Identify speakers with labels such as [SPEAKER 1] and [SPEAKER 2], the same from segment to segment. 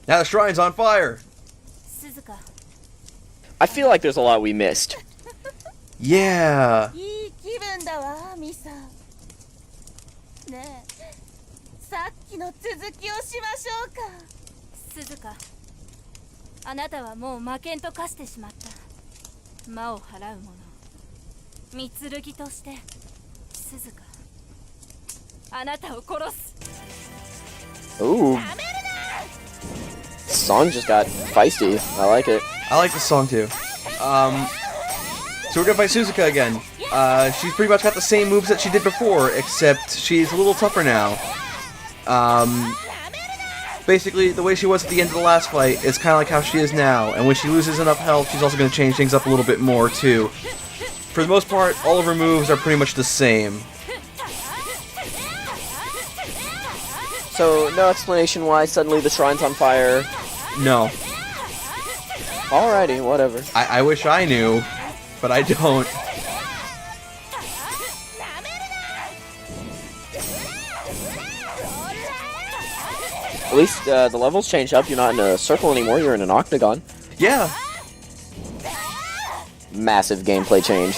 [SPEAKER 1] Now the shrine's on fire!
[SPEAKER 2] I feel like there's a lot we missed.
[SPEAKER 1] Yeah!
[SPEAKER 3] いい気分だわミサ。ねえ、さっきの続きをしましょうか。鈴鹿、あなたはもう負けんと化してしまった。魔を払う者、Mitsurugiとして鈴鹿、あなたを殺す。
[SPEAKER 2] Ooh. Song just got feisty. I like it.
[SPEAKER 1] I like this song too. So we're gonna fight Suzuka again. She's pretty much got the same moves that she did before, except she's a little tougher now. Basically, the way she was at the end of the last fight is kind of like how she is now, and when she loses enough health, she's also going to change things up a little bit more, too. For the most part, all of her moves are pretty much the same.
[SPEAKER 2] So, no explanation why suddenly the shrine's on fire?
[SPEAKER 1] No.
[SPEAKER 2] Alrighty, whatever.
[SPEAKER 1] I wish I knew, but I don't.
[SPEAKER 2] At least the levels changed up. You're not in a circle anymore, you're in an octagon.
[SPEAKER 1] Yeah.
[SPEAKER 2] Massive gameplay change.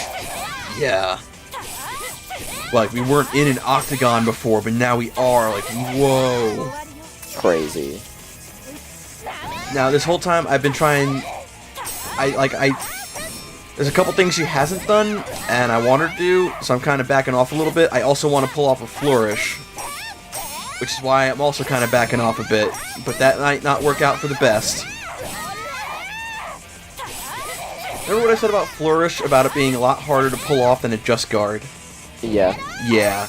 [SPEAKER 1] Yeah. Like, we weren't in an octagon before, but now we are. Like, whoa.
[SPEAKER 2] Crazy.
[SPEAKER 1] Now, this whole time, I've been trying... There's a couple things she hasn't done, and I want her to do, so I'm kind of backing off a little bit. I also want to pull off a flourish, which is why I'm also kind of backing off a bit, but that might not work out for the best. Remember what I said about flourish, about it being a lot harder to pull off than a just guard?
[SPEAKER 2] Yeah.
[SPEAKER 1] Yeah.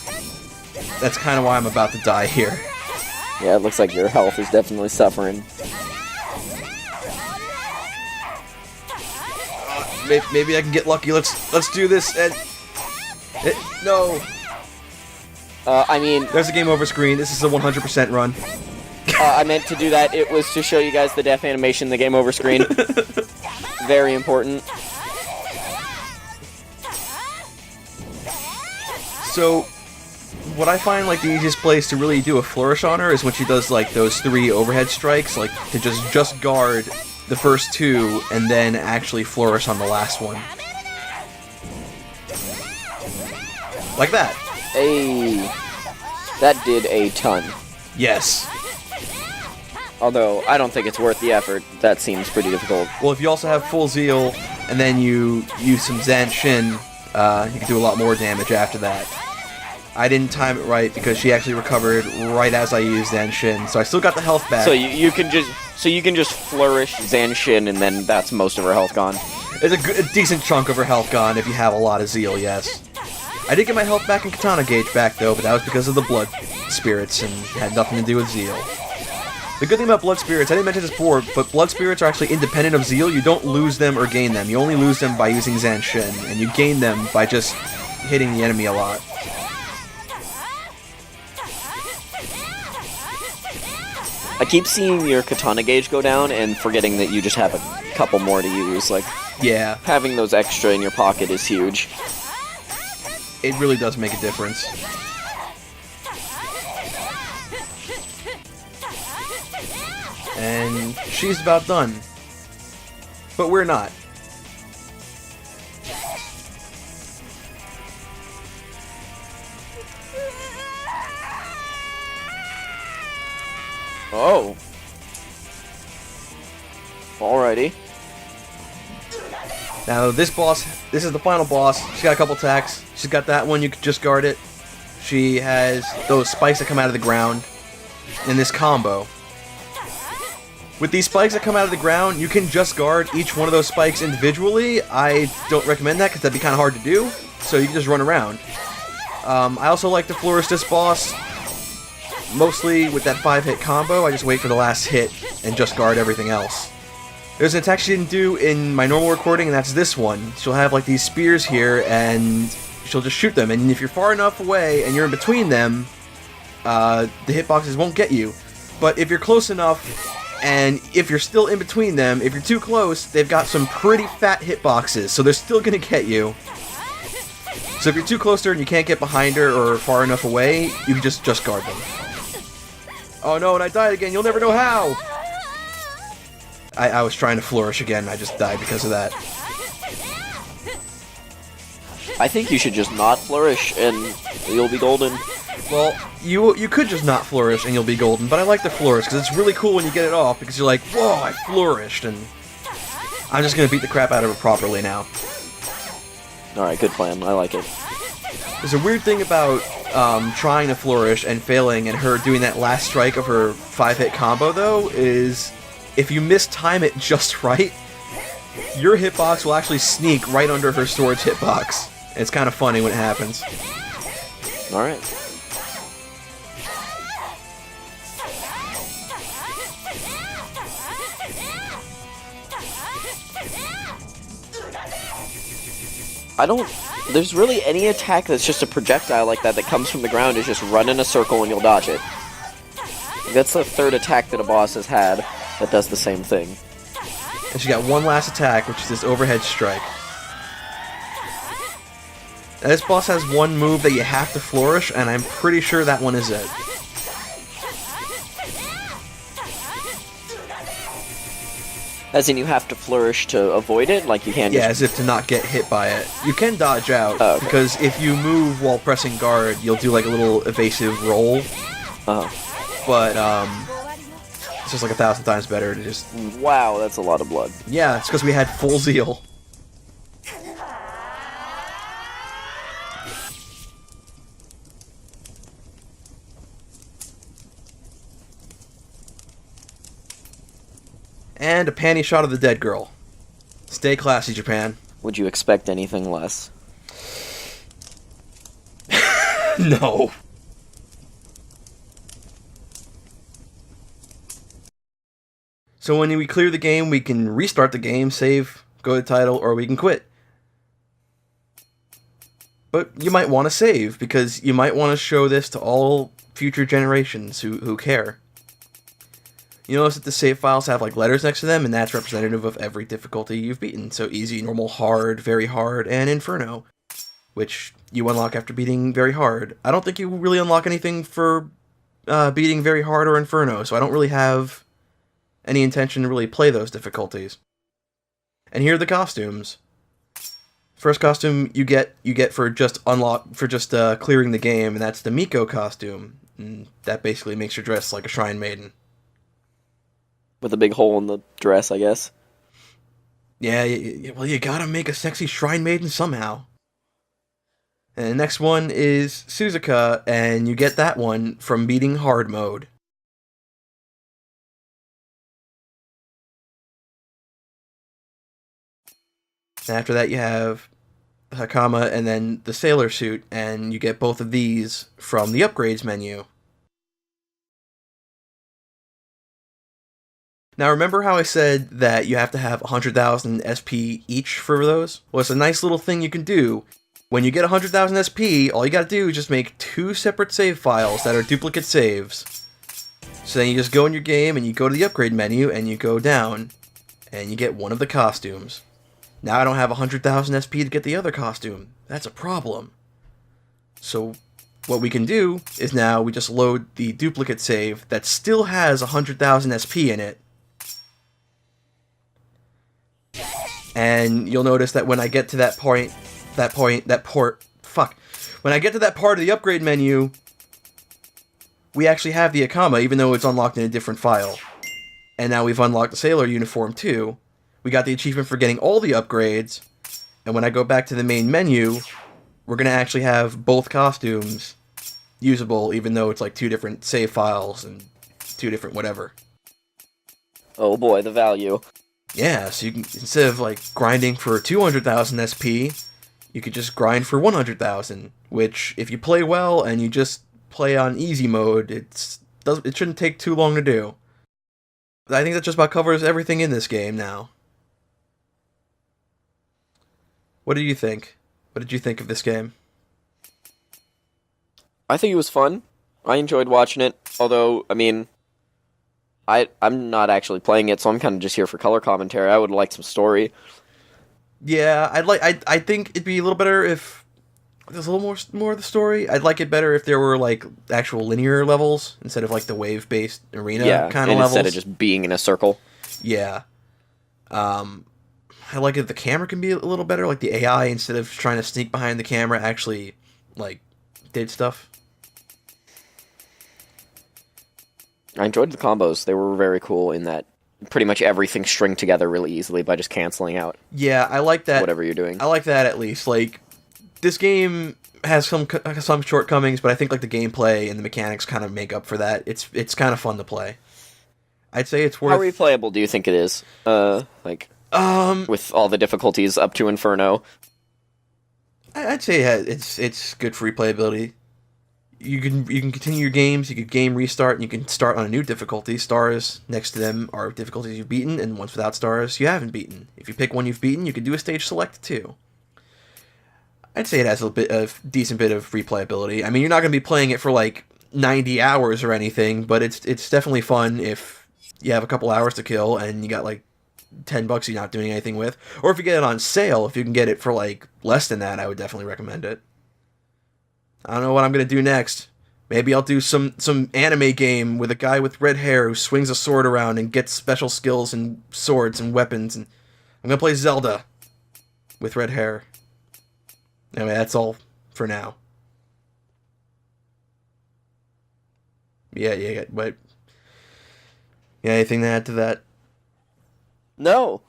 [SPEAKER 1] That's kind of why I'm about to die here.
[SPEAKER 2] Yeah, it looks like your health is definitely suffering.
[SPEAKER 1] Maybe I can get lucky. Let's do this. And no.
[SPEAKER 2] I mean...
[SPEAKER 1] There's a game over screen. This is a 100% run.
[SPEAKER 2] I meant to do that. It was to show you guys the death animation, the game over screen. Very important.
[SPEAKER 1] So, what I find like the easiest place to really do a flourish on her is when she does like those 3 overhead strikes, like to just guard the first 2 and then actually flourish on the last one. Like that.
[SPEAKER 2] Hey, that did a ton.
[SPEAKER 1] Yes.
[SPEAKER 2] Although, I don't think it's worth the effort. That seems pretty difficult.
[SPEAKER 1] Well, if you also have full zeal, and then you use some Zanshin, you can do a lot more damage after that. I didn't time it right because she actually recovered right as I used Zanshin, so I still got the health back.
[SPEAKER 2] So you can just flourish Zanshin, and then that's most of her health gone.
[SPEAKER 1] There's a decent chunk of her health gone if you have a lot of zeal, yes. I did get my health back and katana gauge back though, but that was because of the blood spirits and it had nothing to do with zeal. The good thing about blood spirits, I didn't mention this before, but blood spirits are actually independent of zeal. You don't lose them or gain them. You only lose them by using Zanshin, and you gain them by just hitting the enemy a lot.
[SPEAKER 2] I keep seeing your katana gauge go down and forgetting that you just have a couple more to use. Like,
[SPEAKER 1] yeah,
[SPEAKER 2] having those extra in your pocket is huge.
[SPEAKER 1] It really does make a difference. And she's about done. But we're not.
[SPEAKER 2] Oh. Alrighty.
[SPEAKER 1] Now this is the final boss. She's got a couple attacks. She's got that one, you can just guard it. She has those spikes that come out of the ground. And this combo. With these spikes that come out of the ground, you can just guard each one of those spikes individually. I don't recommend that because that'd be kind of hard to do. So you can just run around. I also like to flourish this boss. Mostly with that 5-hit combo, I just wait for the last hit and just guard everything else. There's an attack she didn't do in my normal recording, and that's this one. She'll have like these spears here, and she'll just shoot them. And if you're far enough away and you're in between them, the hitboxes won't get you. But if you're close enough, and if you're still in between them, if you're too close, they've got some pretty fat hitboxes, so they're still gonna get you. So if you're too close to her and you can't get behind her or far enough away, you can just guard them. Oh no, and I died again, you'll never know how! I was trying to flourish again, I just died because of that.
[SPEAKER 2] I think you should just not flourish, and you'll be golden.
[SPEAKER 1] Well, you could just not flourish and you'll be golden, but I like to flourish because it's really cool when you get it off because you're like, whoa, I flourished, and I'm just gonna beat the crap out of it properly now.
[SPEAKER 2] Alright, good plan. I like it.
[SPEAKER 1] There's a weird thing about trying to flourish and failing, and her doing that last strike of her 5-hit combo, though, is if you mistime it just right, your hitbox will actually sneak right under her sword's hitbox. It's kind of funny when it happens.
[SPEAKER 2] Alright. There's really any attack that's just a projectile like that comes from the ground is just run in a circle and you'll dodge it. That's the third attack that a boss has had that does the same thing.
[SPEAKER 1] And she got one last attack, which is this overhead strike. Now, this boss has one move that you have to flourish, and I'm pretty sure that one is it.
[SPEAKER 2] As in you have to flourish to avoid it? Like you can't just...
[SPEAKER 1] Yeah, as if to not get hit by it. You can dodge out,
[SPEAKER 2] oh, okay.
[SPEAKER 1] because if you move while pressing guard, you'll do like a little evasive roll.
[SPEAKER 2] Uh-huh.
[SPEAKER 1] But, it's just like 1,000 times better to just...
[SPEAKER 2] Wow, that's a lot of blood.
[SPEAKER 1] Yeah, it's because we had full zeal. And a panty shot of the dead girl. Stay classy, Japan.
[SPEAKER 2] Would you expect anything less?
[SPEAKER 1] No. So when we clear the game, we can restart the game, save, go to the title, or we can quit. But you might want to save, because you might want to show this to all future generations who care. You notice that the save files have like letters next to them, and that's representative of every difficulty you've beaten. So easy, normal, hard, very hard, and Inferno, which you unlock after beating very hard. I don't think you really unlock anything for beating very hard or Inferno, so I don't really have any intention to really play those difficulties. And here are the costumes. First costume you get for just clearing the game, and that's the Miko costume. And that basically makes her dress like a shrine maiden.
[SPEAKER 2] With a big hole in the dress, I guess.
[SPEAKER 1] Yeah, well, you gotta make a sexy shrine maiden somehow. And the next one is Suzuka, and you get that one from beating hard mode. And after that you have Hakama and then the sailor suit, and you get both of these from the upgrades menu. Now remember how I said that you have to have 100,000 SP each for those? Well, it's a nice little thing you can do. When you get 100,000 SP, all you gotta do is just make 2 separate save files that are duplicate saves. So then you just go in your game and you go to the upgrade menu and you go down and you get one of the costumes. Now I don't have 100,000 SP to get the other costume. That's a problem. So what we can do is now we just load the duplicate save that still has 100,000 SP in it. And you'll notice that when I get to when I get to that part of the upgrade menu, we actually have the Akama, even though it's unlocked in a different file. And now we've unlocked the Sailor uniform too. We got the achievement for getting all the upgrades, and when I go back to the main menu, we're gonna actually have both costumes usable, even though it's like 2 different save files and 2 different whatever.
[SPEAKER 2] Oh boy, the value.
[SPEAKER 1] Yeah, so you can, instead of like grinding for 200,000 SP, you could just grind for 100,000, which if you play well and you just play on easy mode, it shouldn't take too long to do. I think that just about covers everything in this game now. What do you think? What did you think of this game?
[SPEAKER 2] I think it was fun. I enjoyed watching it, although, I mean, I'm not actually playing it, so I'm kind of just here for color commentary. I would like some story.
[SPEAKER 1] Yeah, I think it'd be a little better if there's a little more of the story. I'd like it better if there were like actual linear levels instead of like the wave-based arena kind of levels.
[SPEAKER 2] Instead of just being in a circle.
[SPEAKER 1] Yeah. I like it. The camera can be a little better. Like the AI, instead of trying to sneak behind the camera, actually like did stuff.
[SPEAKER 2] I enjoyed the combos. They were very cool in that pretty much everything stringed together really easily by just canceling out
[SPEAKER 1] Yeah, I like that.
[SPEAKER 2] whatever you're doing.
[SPEAKER 1] I like that at least. Like this game has some shortcomings, but I think like the gameplay and the mechanics kind of make up for that. It's kind of fun to play. I'd say it's worth.
[SPEAKER 2] How replayable do you think it is? With all the difficulties up to Inferno.
[SPEAKER 1] I'd say it's good for replayability. You can continue your games. You could game restart, and you can start on a new difficulty. Stars next to them are difficulties you've beaten, and ones without stars you haven't beaten. If you pick one you've beaten, you can do a stage select too. I'd say it has a decent bit of replayability. I mean, you're not going to be playing it for like 90 hours or anything, but it's definitely fun if you have a couple hours to kill and you got like $10 you're not doing anything with. Or if you get it on sale, if you can get it for like less than that, I would definitely recommend it. I don't know what I'm going to do next. Maybe I'll do some anime game with a guy with red hair who swings a sword around and gets special skills and swords and weapons. And I'm going to play Zelda with red hair. Anyway, that's all for now. Yeah, but... Yeah, anything to add to that?
[SPEAKER 2] No.